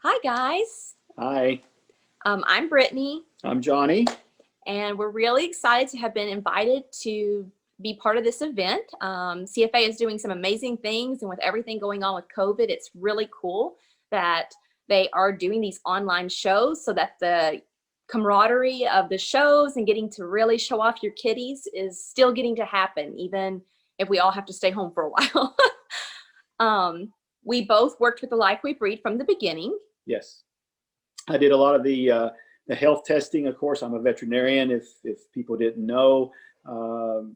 Hi, guys. Hi, I'm Brittany, I'm Johnny. and we're really excited to have been invited to be part of this event. CFA is doing some amazing things, and with everything going on with COVID, it's really cool that they are doing these online shows so that the camaraderie of the shows and getting to really show off your kitties is still getting to happen, even if we all have to stay home for a while. We both worked with the Like We Breed from the beginning. Yes, I did a lot of the health testing. Of course, I'm a veterinarian. If people didn't know,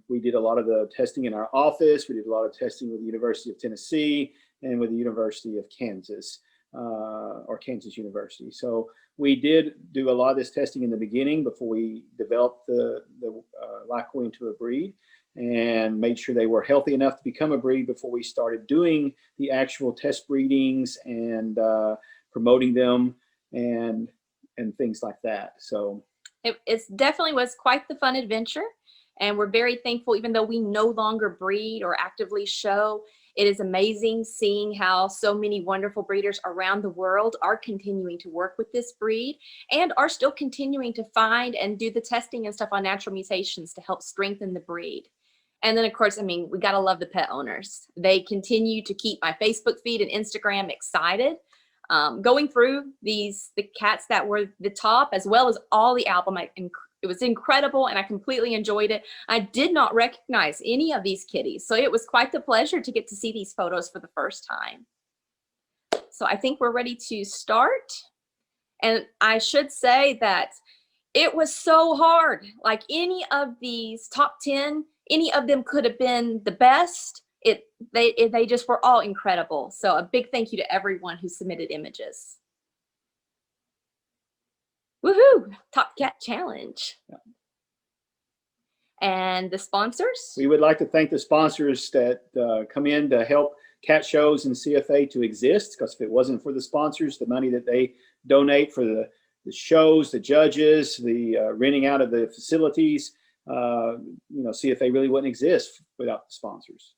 we did a lot of the testing in our office. We did a lot of testing with the University of Tennessee and with the University of Kansas, or Kansas University. So we did do a lot of this testing in the beginning before we developed the Lacroix into a breed, and made sure they were healthy enough to become a breed before we started doing the actual test breedings and promoting them and things like that. So It definitely was quite the fun adventure, and we're very thankful. Even though we no longer breed or actively show, it is amazing seeing how so many wonderful breeders around the world are continuing to work with this breed and are still continuing to find and do the testing and stuff on natural mutations to help strengthen the breed. And then, of course, I mean, we got to love the pet owners. They continue to keep my Facebook feed and Instagram excited. Going through the cats that were the top, as well as all the album, it was incredible, and I completely enjoyed it. I did not recognize any of these kitties, so it was quite the pleasure to get to see these photos for the first time. So I think we're ready to start. And I should say that it was so hard. Like any of these top 10, any of them could have been the best. They just were all incredible. So a big thank you to everyone who submitted images. Woohoo! Top Cat Challenge. yeah. And the sponsors? We would like to thank the sponsors that come in to help cat shows and CFA to exist, because if it wasn't for the sponsors, the money that they donate for the shows, the judges, the renting out of the facilities, CFA really wouldn't exist without the sponsors.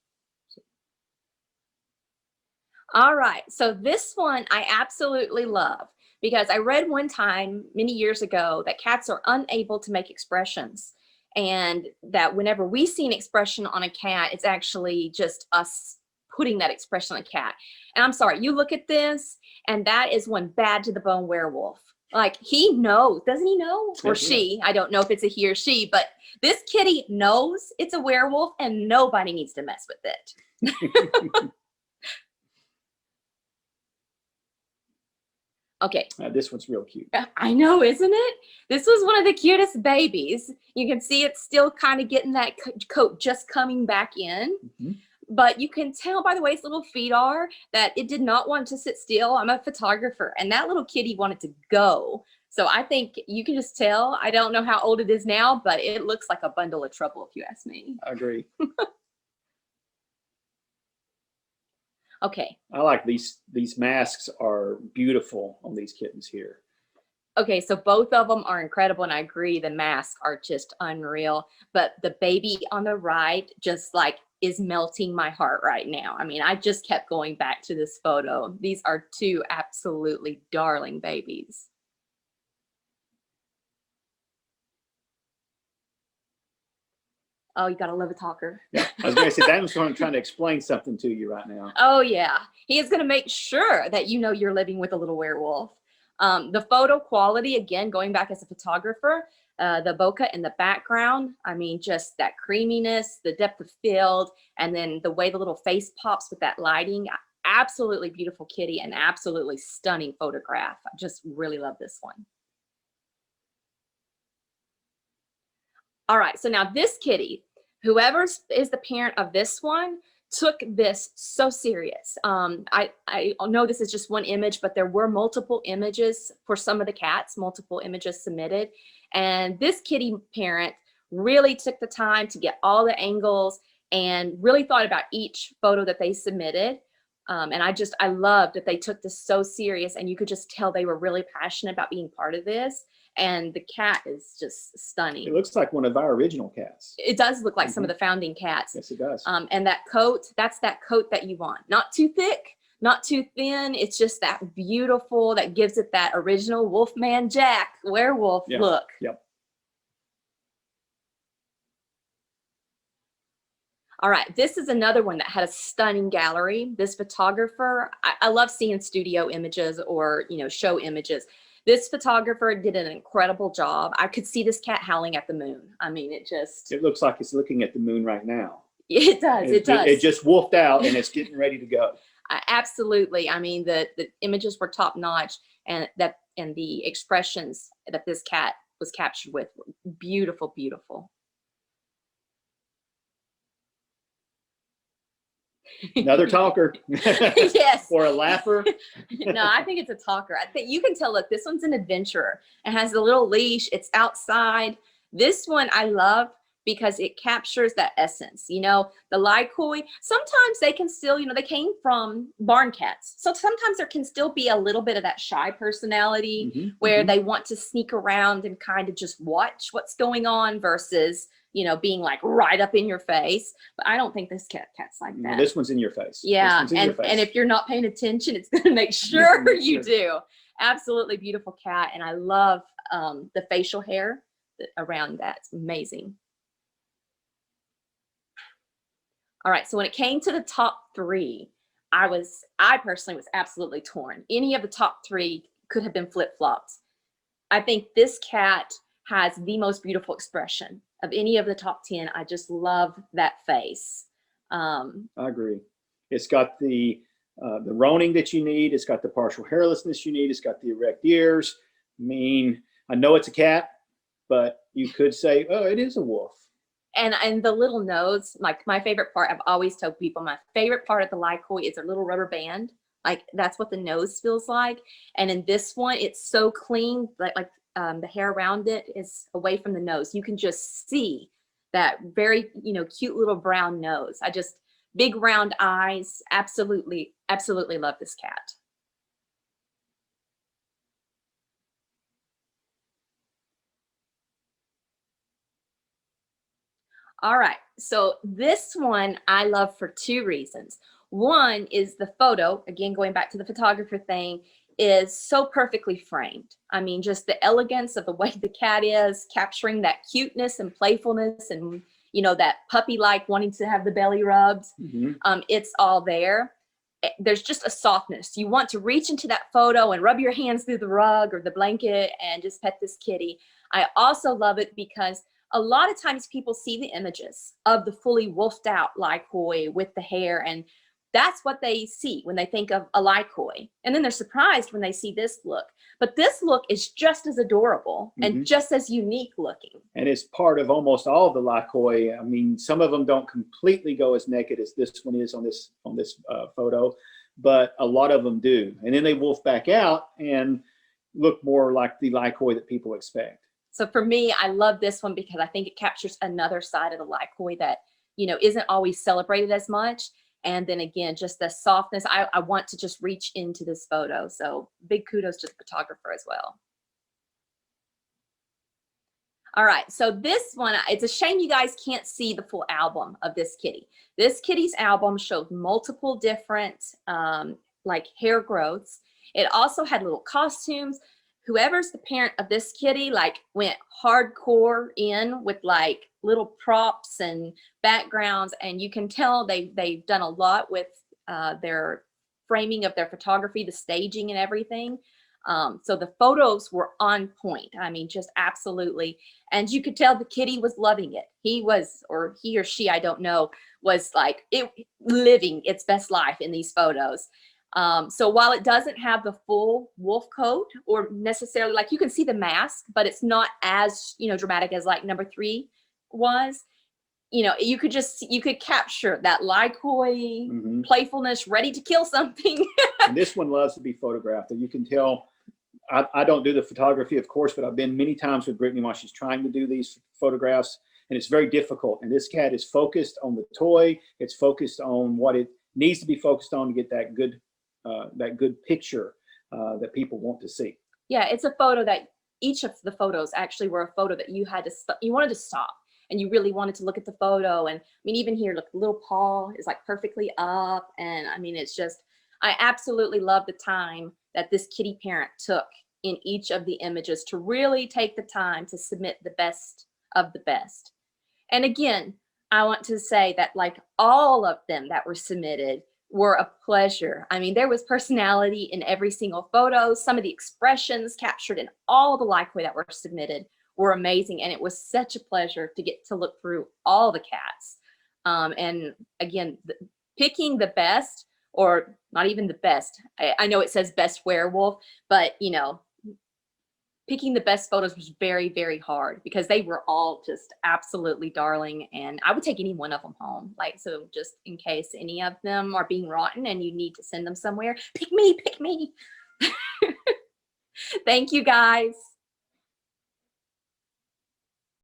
All right, so this one I absolutely love, because I read one time many years ago that cats are unable to make expressions, and that whenever we see an expression on a cat, it's actually just us putting that expression on a cat. And I'm sorry, you look at this, and that is one bad to the bone werewolf. Like, he knows, doesn't he know? Or she, I don't know if it's a he or she, but this kitty knows it's a werewolf, and nobody needs to mess with it. Okay. This one's real cute. I know, isn't it? This was one of the cutest babies. You can see it's still kind of getting that coat just coming back in. Mm-hmm. But you can tell by the way its little feet are that it did not want to sit still. I'm a photographer, and that little kitty wanted to go. So I think you can just tell. I don't know how old it is now, but it looks like a bundle of trouble, if you ask me. I agree. Okay. I like these masks are beautiful on these kittens here. Okay, so both of them are incredible, and I agree the masks are just unreal. But the baby on the right just like is melting my heart right now. I mean, I just kept going back to this photo. These are two absolutely darling babies. Oh, you gotta love a talker. Yeah, I was gonna say that was what I'm trying to explain something to you right now. Oh yeah, he is gonna make sure that you know you're living with a little werewolf. The photo quality, again, going back as a photographer, the bokeh in the background, I mean, just that creaminess, the depth of field, and then the way the little face pops with that lighting, absolutely beautiful kitty and absolutely stunning photograph. I just really love this one. All right, so now this kitty, whoever is the parent of this one, took this so serious. I know this is just one image, but there were multiple images for some of the cats, multiple images submitted. And this kitty parent really took the time to get all the angles and really thought about each photo that they submitted. And I loved that they took this so serious, and you could just tell they were really passionate about being part of this. And the cat is just stunning. It looks like one of our original cats. It does look like some of the founding cats. Yes, it does. And that coat, that's that coat that you want. Not too thick, not too thin. It's just that beautiful, that gives it that original Wolfman Jack werewolf look. Yep. All right, this is another one that had a stunning gallery. This photographer, I love seeing studio images or, you know, show images. This photographer did an incredible job. I could see this cat howling at the moon. I mean, it looks like it's looking at the moon right now. It does. It does. It just wolfed out and it's getting ready to go. Absolutely. I mean, the images were top notch, and the expressions that this cat was captured with were beautiful, beautiful. Another talker. Yes. Or a laugher. No, I think it's a talker. I think you can tell, look, this one's an adventurer. It has a little leash. It's outside. This one I love because it captures that essence. You know, the Lycoy, sometimes they can still, you know, they came from barn cats. So sometimes there can still be a little bit of that shy personality where they want to sneak around and kind of just watch what's going on versus, you know, being like right up in your face. But I don't think this cat's like that. This one's in your face. Yeah. And if you're not paying attention, it's going to make sure you do. Absolutely beautiful cat. And I love the facial hair around that. It's amazing. All right, so when it came to the top three, I personally was absolutely torn. Any of the top three could have been flip-flopped. I think this cat has the most beautiful expression of any of the top 10. I just love that face. I agree. It's got the roning that you need. It's got the partial hairlessness you need. It's got the erect ears. I mean, I know it's a cat, but you could say, oh, it is a wolf. And the little nose, like my favorite part, I've always told people my favorite part of the Lycoy is a little rubber band. Like that's what the nose feels like. And in this one, it's so clean, like the hair around it is away from the nose. You can just see that very, you know, cute little brown nose. Big round eyes. Absolutely, absolutely love this cat. All right, so this one I love for two reasons. One is the photo, again, going back to the photographer thing, is so perfectly framed. I mean, just the elegance of the way the cat is, capturing that cuteness and playfulness and, you know, that puppy-like wanting to have the belly rubbed. It's all there. There's just a softness. You want to reach into that photo and rub your hands through the rug or the blanket and just pet this kitty. I also love it because a lot of times people see the images of the fully wolfed out Lycoy with the hair, and that's what they see when they think of a Lycoy. And then they're surprised when they see this look. But this look is just as adorable and just as unique looking. And it's part of almost all of the Lycoy. I mean, some of them don't completely go as naked as this one is on this photo, but a lot of them do. And then they wolf back out and look more like the Lycoy that people expect. So for me, I love this one because I think it captures another side of the Lycoy that, you know, isn't always celebrated as much. And then again, just the softness. I want to just reach into this photo. So big kudos to the photographer as well. All right, so this one, it's a shame you guys can't see the full album of this kitty. This kitty's album showed multiple different like hair growths. It also had little costumes. Whoever's the parent of this kitty like went hardcore in with like little props and backgrounds, and you can tell they've done a lot with their framing of their photography, the staging and everything. So the photos were on point. I mean, just absolutely. And you could tell the kitty was loving it. He or she, I don't know, was like living its best life in these photos. So while it doesn't have the full wolf coat or necessarily, like you can see the mask, but it's not as, you know, dramatic as like number 3 was, you know, you could capture that Lycoy playfulness, ready to kill something. And this one loves to be photographed. And you can tell, I don't do the photography, of course, but I've been many times with Brittney while she's trying to do these photographs, and it's very difficult. And this cat is focused on the toy. It's focused on what it needs to be focused on to get that good picture that people want to see. Yeah, it's a photo that each of the photos actually were a photo that you wanted to stop and you really wanted to look at the photo. And I mean, even here, look, the little paw is like perfectly up. And I mean, it's just, I absolutely love the time that this kitty parent took in each of the images to really take the time to submit the best of the best. And again, I want to say that like all of them that were submitted were a pleasure. I mean, there was personality in every single photo. Some of the expressions captured in all the likeway that were submitted were amazing. And it was such a pleasure to get to look through all the cats. And again, picking the best, or not even the best. I know it says best werewolf, but you know, picking the best photos was very, very hard because they were all just absolutely darling, and I would take any one of them home. Like, so just in case any of them are being rotten and you need to send them somewhere, pick me, pick me. Thank you guys.